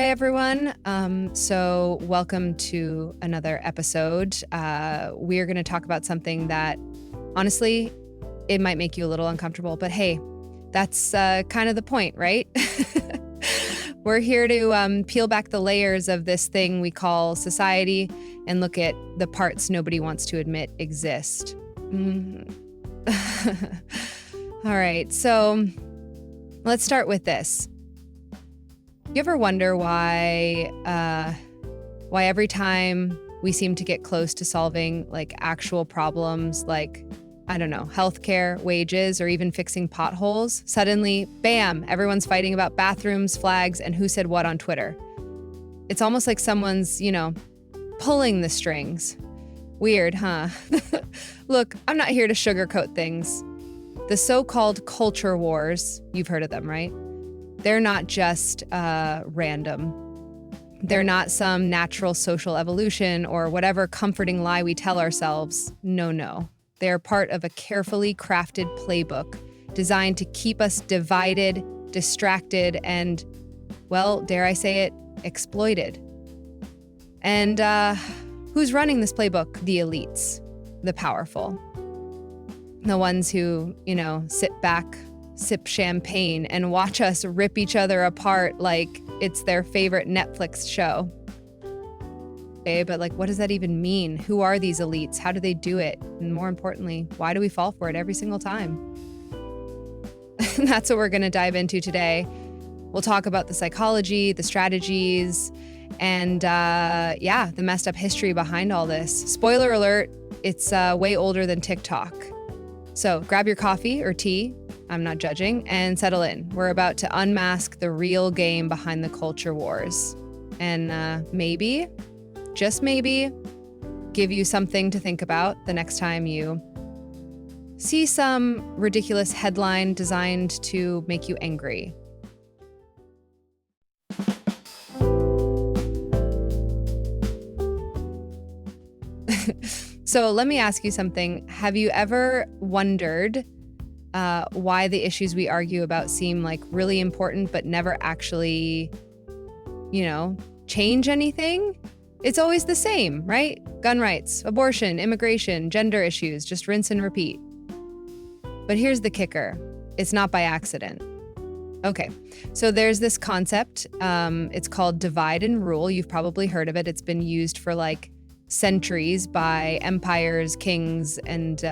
Hi, everyone. So welcome to another episode. We are going to talk about something that, honestly, it might make you a little uncomfortable, but hey, that's kind of the point, right? We're here to peel back the layers of this thing we call society and look at the parts nobody wants to admit exist. All right, so let's start with this. You ever wonder why every time we seem to get close to solving like actual problems like, I don't know, healthcare, wages, or even fixing potholes, suddenly, bam, everyone's fighting about bathrooms, flags, and who said what on Twitter. It's almost like someone's, pulling the strings. Weird, huh? Look, I'm not here to sugarcoat things. The so-called culture wars, you've heard of them, right? They're not just random. They're not some natural social evolution or whatever comforting lie we tell ourselves. No. They're part of a carefully crafted playbook designed to keep us divided, distracted, and, well, dare I say it, exploited. And who's running this playbook? The elites, the powerful, the ones who, sit back, sip champagne, and watch us rip each other apart like it's their favorite Netflix show. Okay, but what does that even mean? Who are these elites? How do they do it? And more importantly, why do we fall for it every single time? That's what we're going to dive into today. We'll talk about the psychology, the strategies, and the messed up history behind all this. Spoiler alert, it's way older than TikTok. So grab your coffee or tea, I'm not judging, and settle in. We're about to unmask the real game behind the culture wars. And maybe, just maybe, give you something to think about the next time you see some ridiculous headline designed to make you angry. So let me ask you something. Have you ever wondered why the issues we argue about seem like really important but never actually, change anything? It's always the same, right? Gun rights, abortion, immigration, gender issues, just rinse and repeat. But here's the kicker. It's not by accident. Okay, so there's this concept. It's called divide and rule. You've probably heard of it. It's been used for centuries by empires, kings, and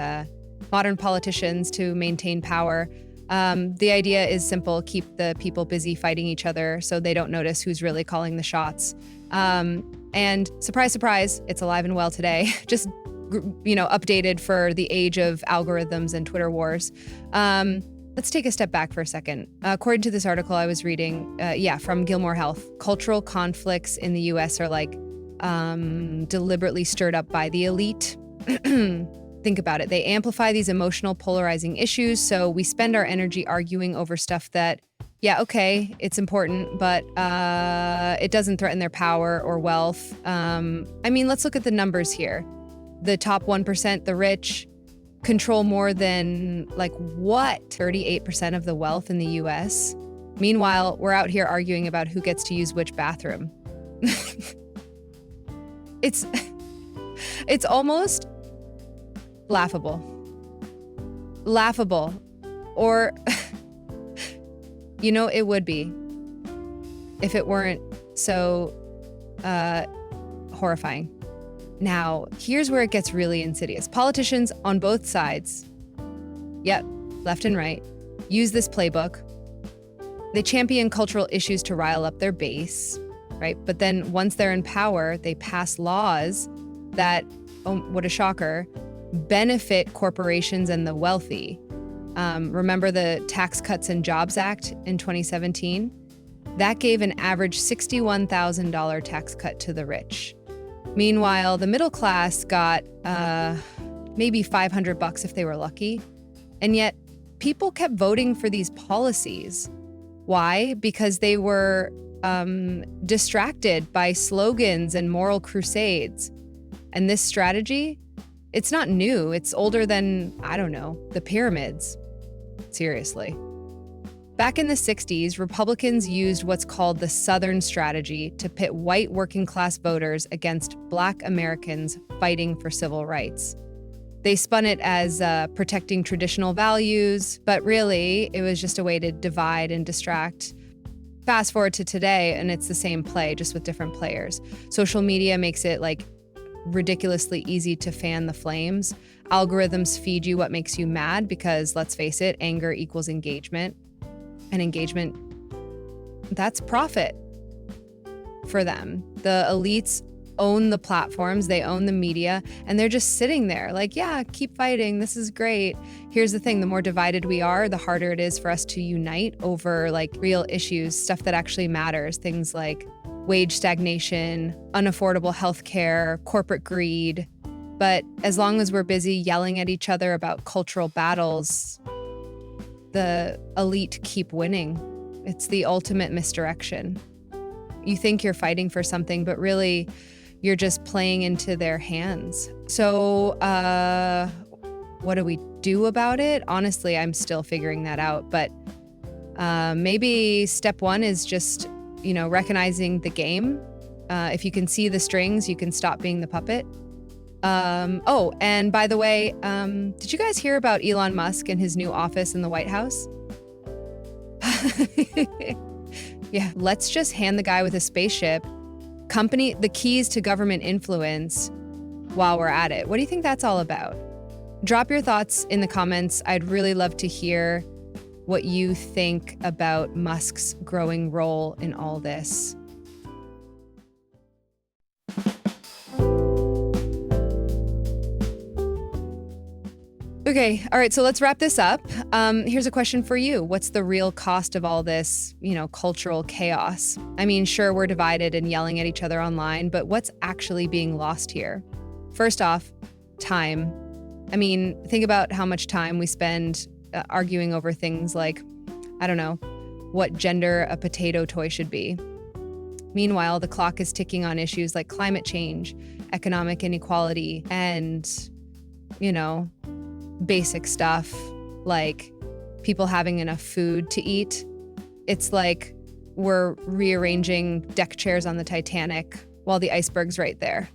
modern politicians to maintain power. The idea is simple: keep the people busy fighting each other so they don't notice who's really calling the shots. And surprise, surprise, it's alive and well today. Just, updated for the age of algorithms and Twitter wars. Let's take a step back for a second. According to this article I was reading, from Gilmore Health, cultural conflicts in the US are deliberately stirred up by the elite. Think about it. They amplify these emotional, polarizing issues, so we spend our energy arguing over stuff that, it's important, but it doesn't threaten their power or wealth. Let's look at the numbers here. The top 1%, the rich, control more than, 38% of the wealth in the US. Meanwhile, we're out here arguing about who gets to use which bathroom. It's almost laughable. Or, it would be if it weren't so horrifying. Now, here's where it gets really insidious. Politicians on both sides, left and right, use this playbook. They champion cultural issues to rile up their base, right? But then once they're in power, they pass laws that, oh, what a shocker, benefit corporations and the wealthy. Remember the Tax Cuts and Jobs Act in 2017? That gave an average $61,000 tax cut to the rich. Meanwhile, the middle class got maybe $500 if they were lucky. And yet people kept voting for these policies. Why? Because they were distracted by slogans and moral crusades. And this strategy, it's not new. It's older than, the pyramids. Seriously. Back in the 60s, Republicans used what's called the Southern strategy to pit white working class voters against Black Americans fighting for civil rights. They spun it as protecting traditional values, but really it was just a way to divide and distract. Fast forward to today, and it's the same play, just with different players. Social media makes it like ridiculously easy to fan the flames. Algorithms feed you what makes you mad because, let's face it, anger equals engagement. And engagement, that's profit for them. The elites own the platforms, they own the media, and they're just sitting there like, yeah, keep fighting. This is great. Here's the thing, the more divided we are, the harder it is for us to unite over like real issues, stuff that actually matters, things like wage stagnation, unaffordable healthcare, corporate greed. But as long as we're busy yelling at each other about cultural battles, the elite keep winning. It's the ultimate misdirection. You think you're fighting for something, but really you're just playing into their hands. So what do we do about it? Honestly, I'm still figuring that out. But maybe step one is just, recognizing the game. If you can see the strings, you can stop being the puppet. And by the way, did you guys hear about Elon Musk and his new office in the White House? Yeah, let's just hand the guy with a spaceship the keys to government influence while we're at it. What do you think that's all about? Drop your thoughts in the comments. I'd really love to hear what you think about Musk's growing role in all this. Okay, all right, so let's wrap this up. Here's a question for you. What's the real cost of all this, cultural chaos? I mean, sure, we're divided and yelling at each other online, but what's actually being lost here? First off, time. I mean, think about how much time we spend arguing over things like, I don't know, what gender a potato toy should be. Meanwhile, the clock is ticking on issues like climate change, economic inequality, and, basic stuff like people having enough food to eat. It's like we're rearranging deck chairs on the Titanic while the iceberg's right there.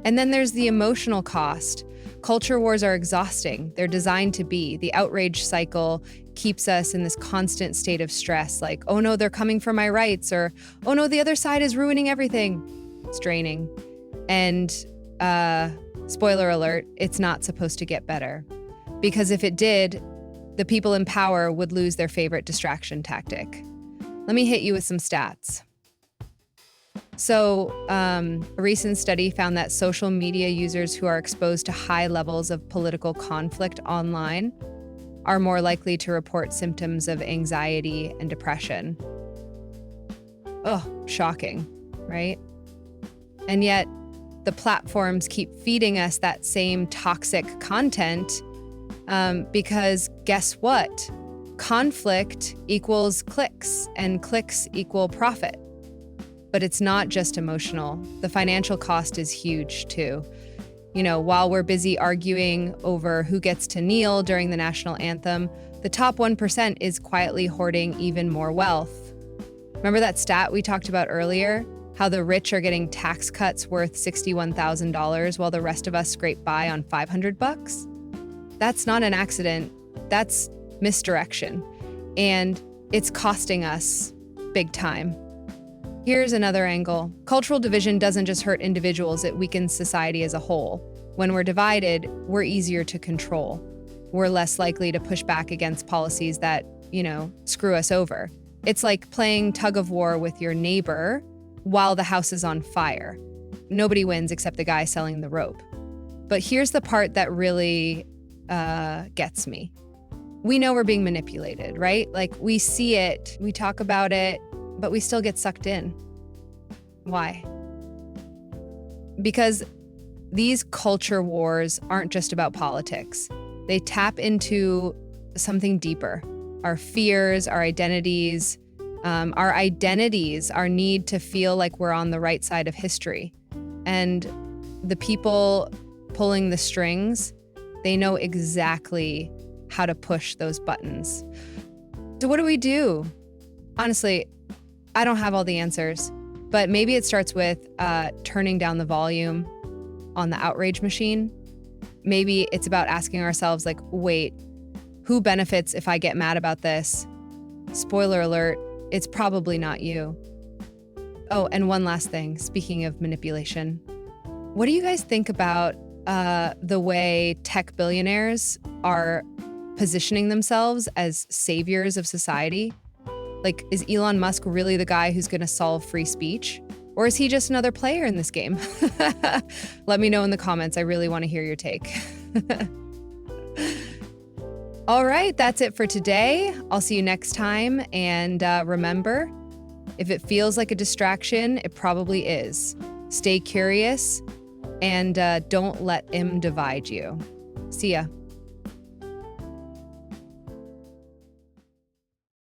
And then there's the emotional cost. Culture wars are exhausting. They're designed to be. The outrage cycle keeps us in this constant state of stress, like, oh no, they're coming for my rights, or oh no, the other side is ruining everything. It's draining. And spoiler alert, it's not supposed to get better. Because if it did, the people in power would lose their favorite distraction tactic. Let me hit you with some stats. So, a recent study found that social media users who are exposed to high levels of political conflict online are more likely to report symptoms of anxiety and depression. Oh, shocking, right? And yet, the platforms keep feeding us that same toxic content because guess what? Conflict equals clicks, and clicks equal profit. But it's not just emotional. The financial cost is huge too. While we're busy arguing over who gets to kneel during the national anthem, the top 1% is quietly hoarding even more wealth. Remember that stat we talked about earlier? How the rich are getting tax cuts worth $61,000 while the rest of us scrape by on $500? That's not an accident. That's misdirection. And it's costing us big time. Here's another angle. Cultural division doesn't just hurt individuals, it weakens society as a whole. When we're divided, we're easier to control. We're less likely to push back against policies that, screw us over. It's like playing tug of war with your neighbor while the house is on fire. Nobody wins except the guy selling the rope. But here's the part that really gets me. We know we're being manipulated, right? Like, we see it, we talk about it, but we still get sucked in. Why? Because these culture wars aren't just about politics. They tap into something deeper. Our fears, our identities, our need to feel like we're on the right side of history. And the people pulling the strings, they know exactly how to push those buttons. So what do we do? Honestly, I don't have all the answers, but maybe it starts with turning down the volume on the outrage machine. Maybe it's about asking ourselves, like, wait, who benefits if I get mad about this? Spoiler alert, it's probably not you. Oh, and one last thing, speaking of manipulation, what do you guys think about the way tech billionaires are positioning themselves as saviors of society? Like, is Elon Musk really the guy who's going to solve free speech? Or is he just another player in this game? Let me know in the comments. I really want to hear your take. All right, that's it for today. I'll see you next time. And remember, if it feels like a distraction, it probably is. Stay curious and don't let him divide you. See ya.